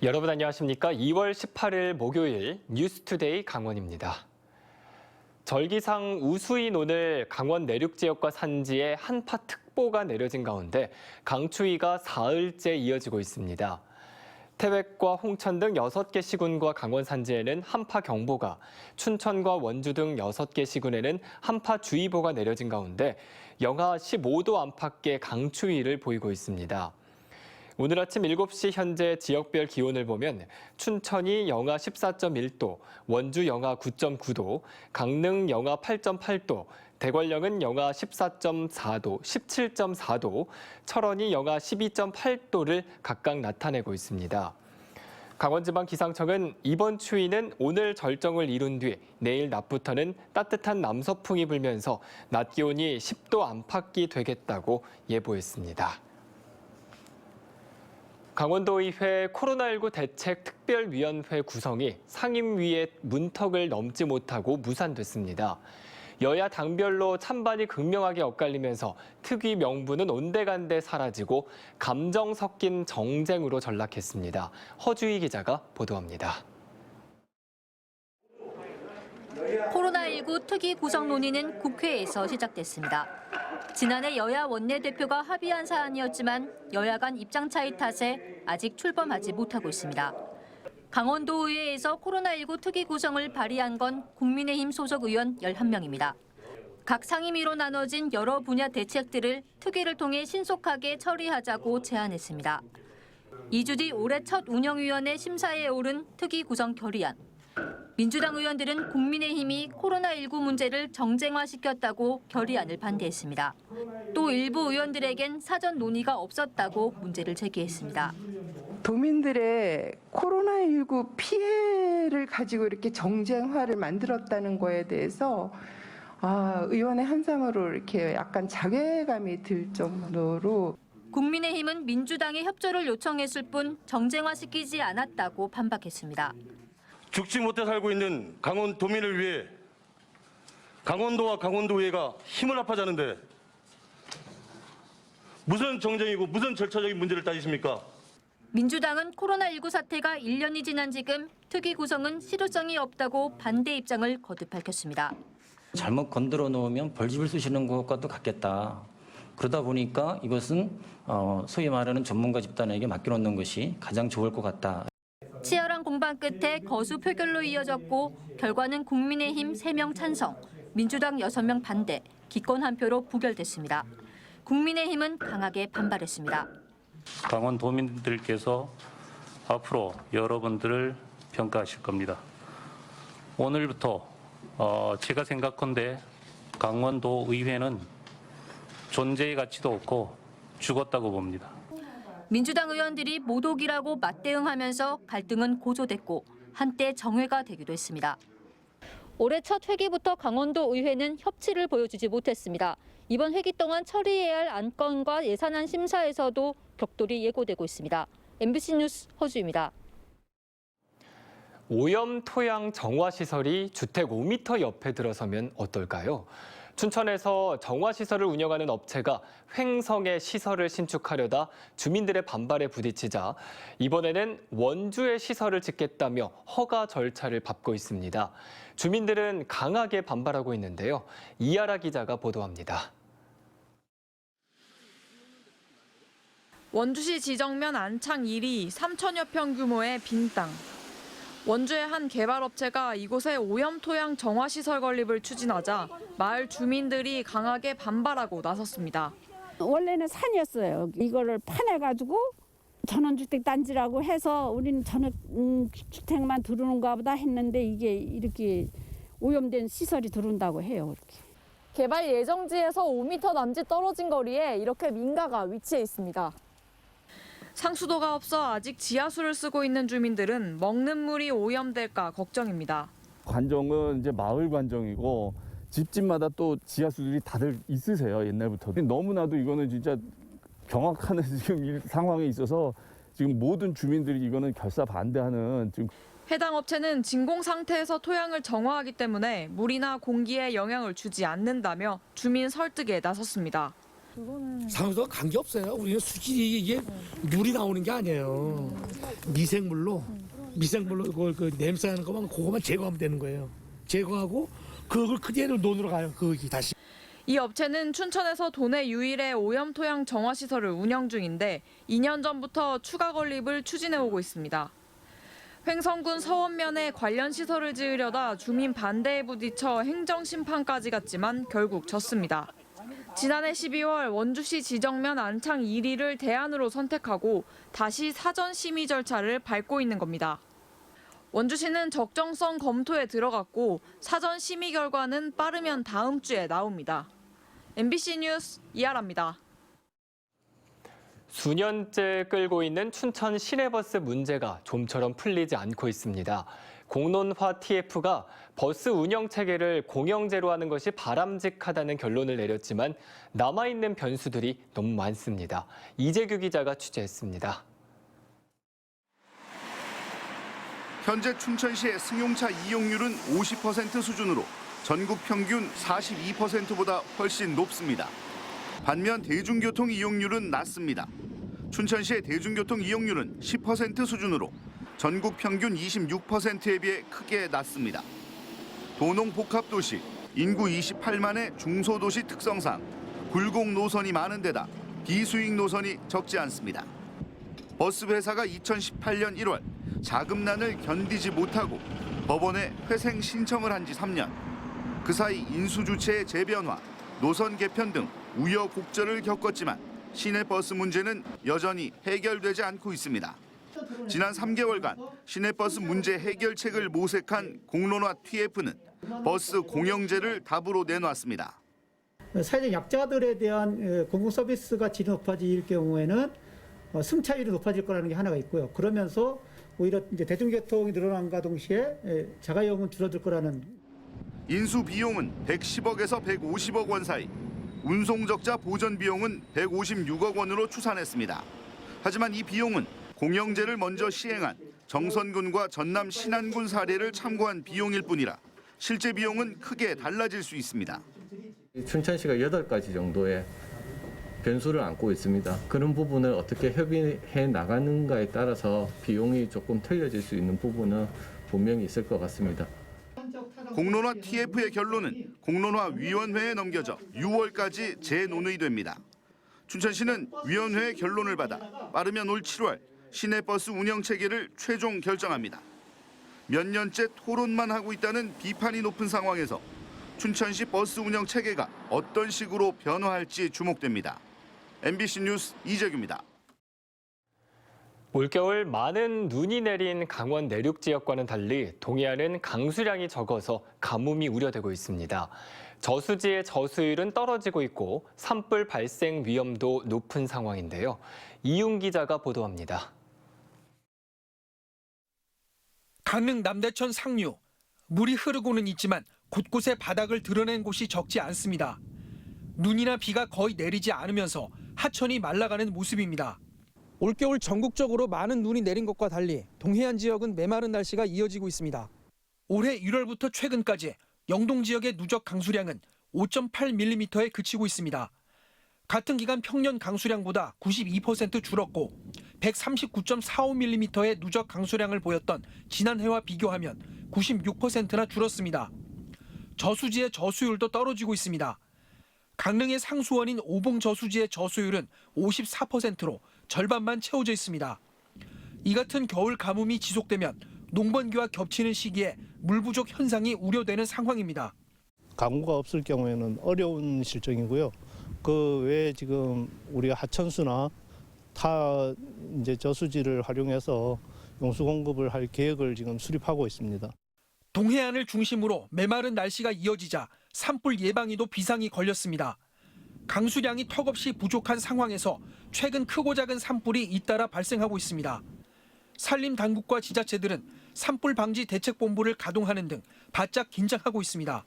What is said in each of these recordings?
여러분 안녕하십니까? 2월 18일 목요일 뉴스투데이 강원입니다. 절기상 우수인 오늘 강원 내륙 지역과 산지에 한파특보가 내려진 가운데 강추위가 사흘째 이어지고 있습니다. 태백과 홍천 등 6개 시군과 강원 산지에는 한파경보가, 춘천과 원주 등 6개 시군에는 한파주의보가 내려진 가운데 영하 15도 안팎의 강추위를 보이고 있습니다. 오늘 아침 7시 현재 지역별 기온을 보면 춘천이 영하 14.1도, 원주 영하 9.9도, 강릉 영하 8.8도, 대관령은 영하 14.4도, 17.4도, 철원이 영하 12.8도를 각각 나타내고 있습니다. 강원지방기상청은 이번 추위는 오늘 절정을 이룬 뒤 내일 낮부터는 따뜻한 남서풍이 불면서 낮 기온이 10도 안팎이 되겠다고 예보했습니다. 강원도의회 코로나19 대책 특별위원회 구성이 상임위의 문턱을 넘지 못하고 무산됐습니다. 여야 당별로 찬반이 극명하게 엇갈리면서 특위 명분은 온데간데 사라지고 감정 섞인 정쟁으로 전락했습니다. 허주희 기자가 보도합니다. 코로나19 특위 구성 논의는 국회에서 시작됐습니다. 지난해 여야 원내대표가 합의한 사안이었지만 여야 간 입장 차이 탓에 아직 출범하지 못하고 있습니다. 강원도의회에서 코로나19 특위 구성을 발의한 건 국민의힘 소속 의원 11명입니다. 각 상임위로 나눠진 여러 분야 대책들을 특위를 통해 신속하게 처리하자고 제안했습니다. 2주 뒤 올해 첫 운영위원회 심사에 오른 특위 구성 결의안. 민주당 의원들은 국민의힘이 코로나19 문제를 정쟁화시켰다고 결의안을 반대했습니다. 또 일부 의원들에겐 사전 논의가 없었다고 문제를 제기했습니다. 도민들의 코로나19 피해를 가지고 이렇게 정쟁화를 만들었다는 거에 대해서 의원의 한상으로 이렇게 약간 자괴감이 들 정도로 국민의힘은 민주당의 협조를 요청했을 뿐 정쟁화시키지 않았다고 반박했습니다. 죽지 못해 살고 있는 강원도민을 위해 강원도와 강원도의회가 힘을 합하자는데 무슨 정쟁이고 무슨 절차적인 문제를 따지십니까? 민주당은 코로나19 사태가 1년이 지난 지금 특위 구성은 실효성이 없다고 반대 입장을 거듭 밝혔습니다. 잘못 건드려 놓으면 벌집을 쑤시는 것과도 같겠다. 그러다 보니까 이것은 소위 말하는 전문가 집단에게 맡겨놓는 것이 가장 좋을 것 같다. 치열한 공방 끝에 거수 표결로 이어졌고 결과는 국민의힘 3명 찬성, 민주당 6명 반대, 기권 한 표로 부결됐습니다. 국민의힘은 강하게 반발했습니다. 강원도민들께서 앞으로 여러분들을 평가하실 겁니다. 오늘부터 제가 생각컨대 강원도 의회는 존재의 가치도 없고 죽었다고 봅니다. 민주당 의원들이 모독이라고 맞대응하면서 갈등은 고조됐고 한때 정회가 되기도 했습니다. 올해 첫 회기부터 강원도 의회는 협치를 보여주지 못했습니다. 이번 회기 동안 처리해야 할 안건과 예산안 심사에서도 격돌이 예고되고 있습니다. MBC 뉴스 허주입니다. 오염 토양 정화시설이 주택 5m 옆에 들어서면 어떨까요? 춘천에서 정화시설을 운영하는 업체가 횡성에 시설을 신축하려다 주민들의 반발에 부딪히자 이번에는 원주에 시설을 짓겠다며 허가 절차를 밟고 있습니다. 주민들은 강하게 반발하고 있는데요. 이하라 기자가 보도합니다. 원주시 지정면 안창 1이 3천여 평 규모의 빈 땅. 원주의 한 개발업체가 이곳에 오염토양 정화시설 건립을 추진하자 마을 주민들이 강하게 반발하고 나섰습니다. 원래는 산이었어요. 이거를 파내가지고 전원주택 단지라고 해서 우리는 전원주택만 들어오는가 보다 했는데 이게 이렇게 오염된 시설이 들어온다고 해요. 이렇게. 개발 예정지에서 5m 남짓 떨어진 거리에 이렇게 민가가 위치해 있습니다. 상수도가 없어 아직 지하수를 쓰고 있는 주민들은 먹는 물이 오염될까 걱정입니다. 관정은 이제 마을 관정이고 집집마다 또 지하수들이 다들 있으세요, 옛날부터. 너무나도 이거는 진짜 경악하는 지금 상황에 있어서 지금 모든 주민들이 이거는 결사 반대하는 지금. 해당 업체는 진공 상태에서 토양을 정화하기 때문에 물이나 공기에 영향을 주지 않는다며 주민 설득에 나섰습니다. 상수도가 관계없어요. 우리는 수질이 이게 물이 나오는 게 아니에요. 미생물로 그 냄새 나는 것만 그거만 제거하면 되는 거예요. 제거하고 그걸 그대로 논으로 가요. 거기 다시. 이 업체는 춘천에서 도내 유일의 오염 토양 정화 시설을 운영 중인데 2년 전부터 추가 건립을 추진해 오고 있습니다. 횡성군 서원면에 관련 시설을 지으려다 주민 반대에 부딪혀 행정심판까지 갔지만 결국 졌습니다. 지난해 12월 원주시 지정면 안창 1위를 대안으로 선택하고 다시 사전 심의 절차를 밟고 있는 겁니다. 원주시는 적정성 검토에 들어갔고 사전 심의 결과는 빠르면 다음 주에 나옵니다. MBC 뉴스 이하라입니다. 수년째 끌고 있는 춘천 시내버스 문제가 좀처럼 풀리지 않고 있습니다. 공론화 TF가 버스 운영 체계를 공영제로 하는 것이 바람직하다는 결론을 내렸지만 남아있는 변수들이 너무 많습니다. 이재규 기자가 취재했습니다. 현재 춘천시의 승용차 이용률은 50% 수준으로 전국 평균 42%보다 훨씬 높습니다. 반면 대중교통 이용률은 낮습니다. 춘천시의 대중교통 이용률은 10% 수준으로 전국 평균 26%에 비해 크게 낮습니다. 도농복합도시, 인구 28만의 중소도시 특성상 굴곡 노선이 많은 데다 비수익 노선이 적지 않습니다. 버스 회사가 2018년 1월 자금난을 견디지 못하고 법원에 회생 신청을 한 지 3년. 그 사이 인수주체의 재변화, 노선 개편 등 우여곡절을 겪었지만 시내버스 문제는 여전히 해결되지 않고 있습니다. 지난 3개월간 시내버스 문제 해결책을 모색한 공론화 TF는 버스 공영제를 답으로 내놨습니다. 사회적 약자들에 대한 공공 서비스가 질이 높아질 경우에는 승차율이 높아질 거라는 게 하나가 있고요. 그러면서 오히려 이제 대중교통이 늘어남과 동시에 자가용은 줄어들 거라는. 인수 비용은 110억에서 150억 원 사이, 운송적자 보전 비용은 156억 원으로 추산했습니다. 하지만 이 비용은 공영제를 먼저 시행한 정선군과 전남 신안군 사례를 참고한 비용일 뿐이라 실제 비용은 크게 달라질 수 있습니다. 춘천시가 8가지 정도의 변수를 안고 있습니다. 그런 부분을 어떻게 협의해 나가는가에 따라서 비용이 조금 틀려질 수 있는 부분은 분명히 있을 것 같습니다. 공론화 TF의 결론은 공론화위원회에 넘겨져 6월까지 재논의됩니다. 춘천시는 위원회의 결론을 받아 빠르면 올 7월 시내버스 운영 체계를 최종 결정합니다. 몇 년째 토론만 하고 있다는 비판이 높은 상황에서 춘천시 버스 운영 체계가 어떤 식으로 변화할지 주목됩니다. MBC 뉴스 이재규입니다. 올겨울 많은 눈이 내린 강원 내륙 지역과는 달리 동해안은 강수량이 적어서 가뭄이 우려되고 있습니다. 저수지의 저수율은 떨어지고 있고 산불 발생 위험도 높은 상황인데요. 이윤 기자가 보도합니다. 강릉 남대천 상류. 물이 흐르고는 있지만 곳곳에 바닥을 드러낸 곳이 적지 않습니다. 눈이나 비가 거의 내리지 않으면서 하천이 말라가는 모습입니다. 올겨울 전국적으로 많은 눈이 내린 것과 달리 동해안 지역은 메마른 날씨가 이어지고 있습니다. 올해 1월부터 최근까지 영동 지역의 누적 강수량은 5.8mm에 그치고 있습니다. 같은 기간 평년 강수량보다 92% 줄었고 139.45mm의 누적 강수량을 보였던 지난해와 비교하면 96%나 줄었습니다. 저수지의 저수율도 떨어지고 있습니다. 강릉의 상수원인 오봉 저수지의 저수율은 54%로 절반만 채워져 있습니다. 이 같은 겨울 가뭄이 지속되면 농번기와 겹치는 시기에 물 부족 현상이 우려되는 상황입니다. 강우가 없을 경우에는 어려운 실정이고요. 그 외에 지금 우리가 하천수나 타 이제 저수지를 활용해서 용수 공급을 할 계획을 지금 수립하고 있습니다. 동해안을 중심으로 메마른 날씨가 이어지자 산불 예방에도 비상이 걸렸습니다. 강수량이 턱없이 부족한 상황에서 최근 크고 작은 산불이 잇따라 발생하고 있습니다. 산림당국과 지자체들은 산불 방지 대책본부를 가동하는 등 바짝 긴장하고 있습니다.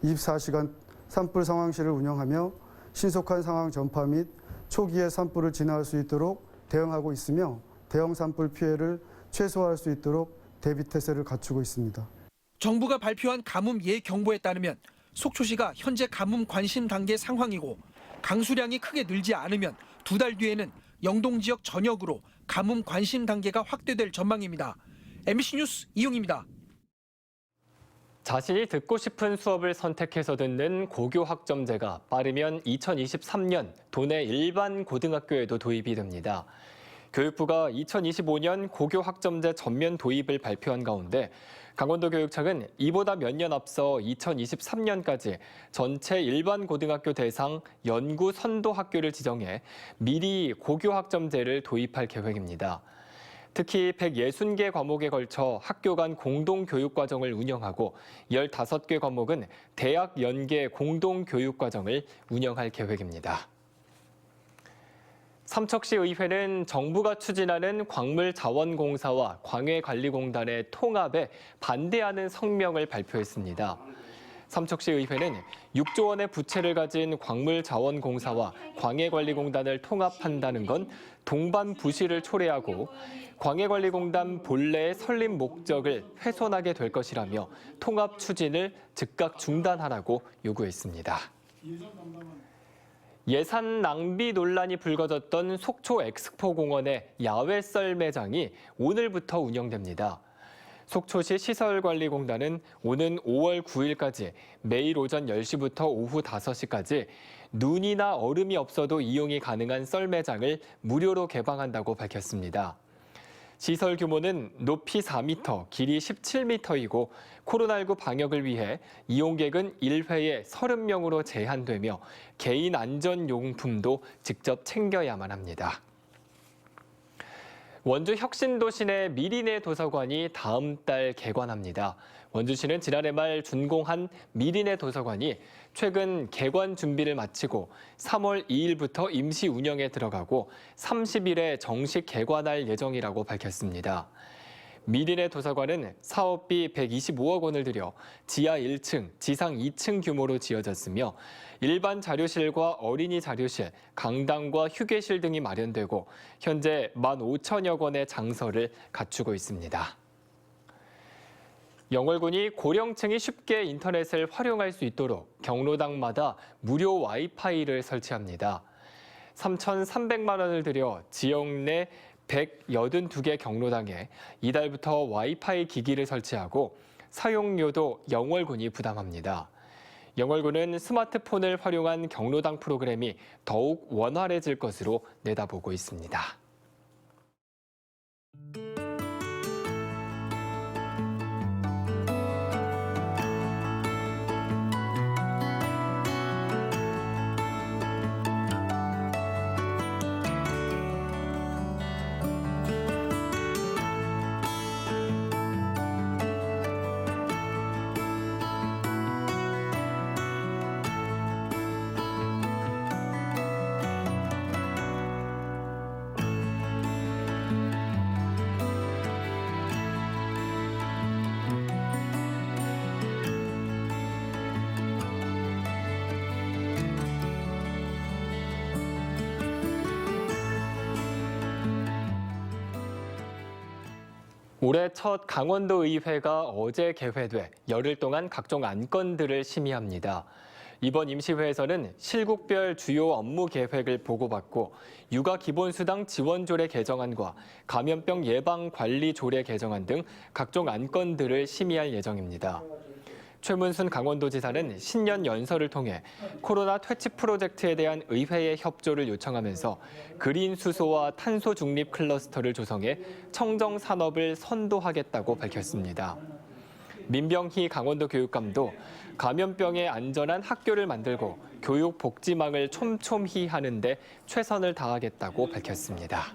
24시간 산불 상황실을 운영하며 신속한 상황 전파 및 초기에 산불을 진화할 수 있도록 대응하고 있으며 대형 산불 피해를 최소화할 수 있도록 대비 태세를 갖추고 있습니다. 정부가 발표한 가뭄 예경보에 따르면 속초시가 현재 가뭄 관심 단계 상황이고 강수량이 크게 늘지 않으면 2달 뒤에는 영동 지역 전역으로 가뭄 관심 단계가 확대될 전망입니다. MBC 뉴스 이용입니다. 자신이 듣고 싶은 수업을 선택해서 듣는 고교 학점제가 빠르면 2023년 도내 일반 고등학교에도 도입이 됩니다. 교육부가 2025년 고교 학점제 전면 도입을 발표한 가운데 강원도 교육청은 이보다 몇 년 앞서 2023년까지 전체 일반 고등학교 대상 연구 선도 학교를 지정해 미리 고교 학점제를 도입할 계획입니다. 특히 160개 과목에 걸쳐 학교 간 공동교육과정을 운영하고 15개 과목은 대학 연계 공동교육과정을 운영할 계획입니다. 삼척시 의회는 정부가 추진하는 광물자원공사와 광해관리공단의 통합에 반대하는 성명을 발표했습니다. 삼척시 의회는 6조 원의 부채를 가진 광물자원공사와 광해관리공단을 통합한다는 건 동반부실을 초래하고 광해관리공단 본래의 설립 목적을 훼손하게 될 것이라며 통합 추진을 즉각 중단하라고 요구했습니다. 예산 낭비 논란이 불거졌던 속초 엑스포공원의 야외 썰 매장이 오늘부터 운영됩니다. 속초시 시설관리공단은 오는 5월 9일까지 매일 오전 10시부터 오후 5시까지 눈이나 얼음이 없어도 이용이 가능한 썰 매장을 무료로 개방한다고 밝혔습니다. 시설 규모는 높이 4m, 길이 17m이고 코로나19 방역을 위해 이용객은 1회에 30명으로 제한되며 개인 안전용품도 직접 챙겨야만 합니다. 원주 혁신도시 내 미리내 도서관이 다음 달 개관합니다. 원주시는 지난해 말 준공한 미리내 도서관이 최근 개관 준비를 마치고 3월 2일부터 임시 운영에 들어가고 30일에 정식 개관할 예정이라고 밝혔습니다. 미리내 도서관은 사업비 125억 원을 들여 지하 1층, 지상 2층 규모로 지어졌으며 일반 자료실과 어린이 자료실, 강당과 휴게실 등이 마련되고 현재 15,000여 건의 장소를 갖추고 있습니다. 영월군이 고령층이 쉽게 인터넷을 활용할 수 있도록 경로당마다 무료 와이파이를 설치합니다. 3,300만 원을 들여 지역 내 182개 경로당에 이달부터 와이파이 기기를 설치하고 사용료도 영월군이 부담합니다. 영월군은 스마트폰을 활용한 경로당 프로그램이 더욱 원활해질 것으로 내다보고 있습니다. 올해 첫 강원도 의회가 어제 개회돼 열흘 동안 각종 안건들을 심의합니다. 이번 임시회에서는 실국별 주요 업무 계획을 보고받고 육아 기본수당 지원 조례 개정안과 감염병 예방 관리 조례 개정안 등 각종 안건들을 심의할 예정입니다. 최문순 강원도지사는 신년 연설을 통해 코로나 퇴치 프로젝트에 대한 의회의 협조를 요청하면서 그린 수소와 탄소 중립 클러스터를 조성해 청정 산업을 선도하겠다고 밝혔습니다. 민병희 강원도 교육감도 감염병에 안전한 학교를 만들고 교육 복지망을 촘촘히 하는 데 최선을 다하겠다고 밝혔습니다.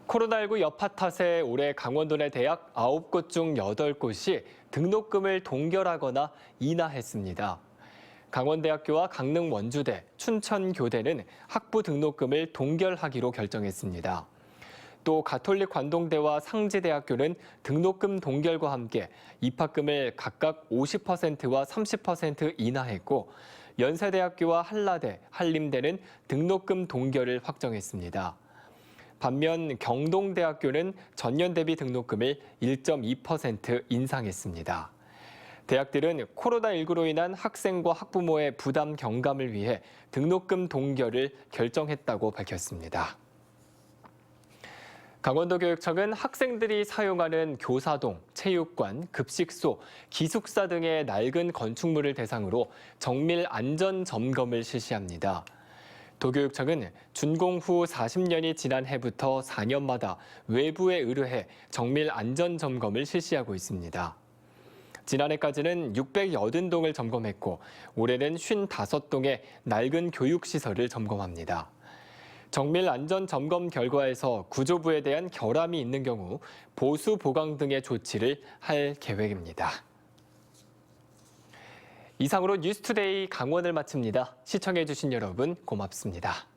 코로나19 여파 탓에 올해 강원도 내 대학 9곳 중 8곳이 등록금을 동결하거나 인하했습니다. 강원대학교와 강릉원주대, 춘천교대는 학부 등록금을 동결하기로 결정했습니다. 또 가톨릭 관동대와 상지대학교는 등록금 동결과 함께 입학금을 각각 50%와 30% 인하했고 연세대학교와 한라대, 한림대는 등록금 동결을 확정했습니다. 반면 경동대학교는 전년 대비 등록금을 1.2% 인상했습니다. 대학들은 코로나19로 인한 학생과 학부모의 부담 경감을 위해 등록금 동결을 결정했다고 밝혔습니다. 강원도교육청은 학생들이 사용하는 교사동, 체육관, 급식소, 기숙사 등의 낡은 건축물을 대상으로 정밀 안전 점검을 실시합니다. 도교육청은 준공 후 40년이 지난 해부터 4년마다 외부에 의뢰해 정밀 안전 점검을 실시하고 있습니다. 지난해까지는 680동을 점검했고 올해는 55동의 낡은 교육시설을 점검합니다. 정밀 안전 점검 결과에서 구조부에 대한 결함이 있는 경우 보수 보강 등의 조치를 할 계획입니다. 이상으로 뉴스투데이 강원을 마칩니다. 시청해주신 여러분 고맙습니다.